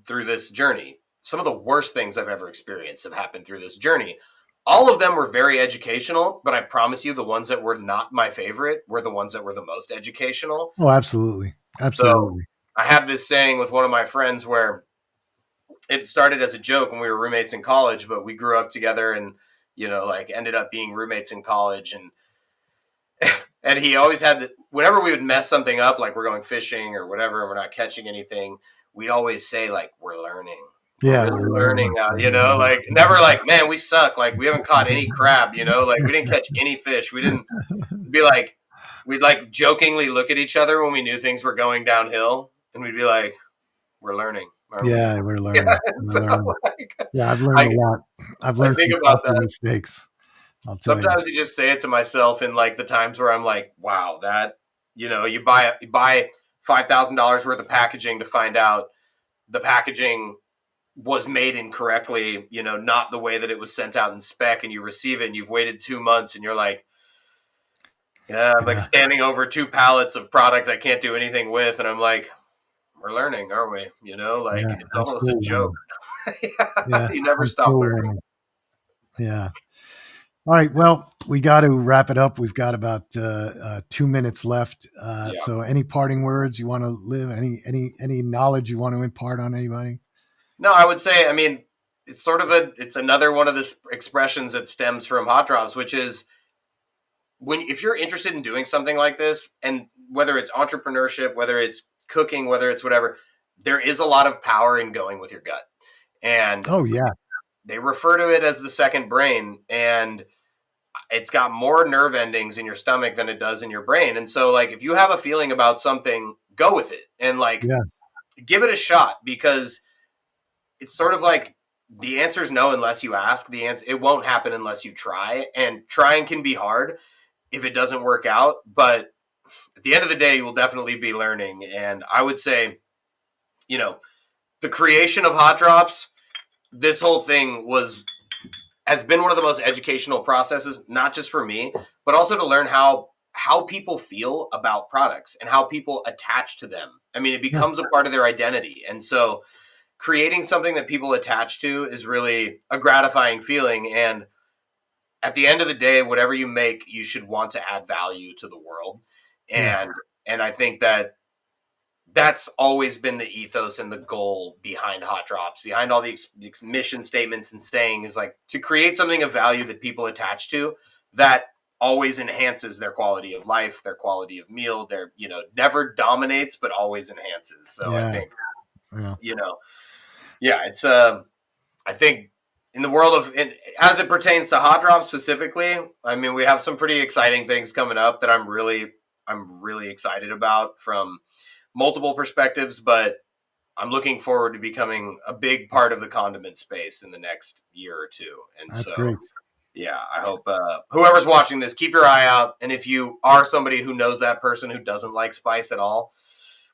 through this journey. Some of the worst things I've ever experienced have happened through this journey. All of them were very educational, but I promise you the ones that were not my favorite were the ones that were the most educational. Oh, absolutely. So Absolutely. I have this saying with one of my friends where it started as a joke when we were roommates in college, but we grew up together and, like, ended up being roommates in college. And he always had, whenever we would mess something up, like we're going fishing or whatever, and we're not catching anything, we'd always say, like, we're learning. We're Yeah, really we're learning learning. out, like, never like, man, we suck. Like, we haven't caught any crab, like, we didn't catch any fish. We didn't be like, we'd like jokingly look at each other when we knew things were going downhill, and we'd be like, we're learning, aren't we? Yeah, we're Yeah. learning. We're So, learning. like, Yeah, I've learned a I, lot. I've I learned think from about lots of that. mistakes. I'll tell you. Sometimes you just say it to myself in like the times where I'm like, wow, that, you buy $5,000 worth of packaging to find out the packaging was made incorrectly, not the way that it was sent out in spec, and you receive it and you've waited 2 months and you're like, yeah, I'm like Yeah, standing over 2 pallets of product I can't do anything with. And I'm like, we're learning, aren't we? Like, yeah, it's I'm almost a still joke. learning. Yeah, You never I'm stop still learning. learning. Yeah. All right. Well, we got to wrap it up. We've got about 2 minutes left. Yeah. So, any parting words you want to live? Any knowledge you want to impart on anybody? No, I would say, I mean, it's another one of the expressions that stems from hot drops, which is, if you're interested in doing something like this, and whether it's entrepreneurship, whether it's cooking, whether it's whatever, there is a lot of power in going with your gut. And Oh yeah, they refer to it as the second brain, and it's got more nerve endings in your stomach than it does in your brain. And so, like, if you have a feeling about something, go with it and, like, yeah, give it a shot, because it's sort of like, the answer is no unless you ask. The answer, it won't happen unless you try, and trying can be hard if it doesn't work out. But at the end of the day, you will definitely be learning. And I would say, you know, the creation of hot drops, this whole thing has been one of the most educational processes, not just for me, but also to learn how people feel about products and how people attach to them. I mean, it yeah, becomes a part of their identity. And so creating something that people attach to is really a gratifying feeling. And at the end of the day, whatever you make, you should want to add value to the world. yeah, And I think that that's always been the ethos and the goal behind hot drops, behind all the mission statements and saying, is like to create something of value that people attach to, that always enhances their quality of life, their quality of meal, their, never dominates, but always enhances. So I yeah, think, yeah. you know, yeah, it's, I think in the world of, as it pertains to hot drops specifically, I mean, we have some pretty exciting things coming up that I'm really excited about from multiple perspectives, but I'm looking forward to becoming a big part of the condiment space in the next year or two. And That's so, great. yeah, I hope whoever's watching this, keep your eye out. And if you are somebody who knows that person who doesn't like spice at all,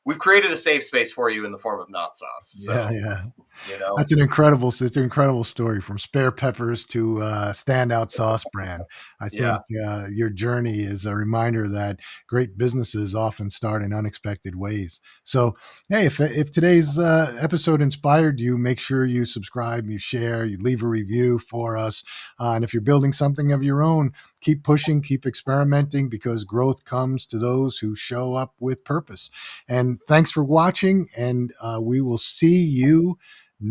we've created a safe space for you in the form of not sauce. Yeah, So, yeah. you know? It's an incredible story from spare peppers to standout sauce brand. I Yeah. think your journey is a reminder that great businesses often start in unexpected ways. So, hey, if today's episode inspired you, make sure you subscribe, you share, you leave a review for us. And if you're building something of your own, keep pushing, keep experimenting, because growth comes to those who show up with purpose. And thanks for watching. And we will see you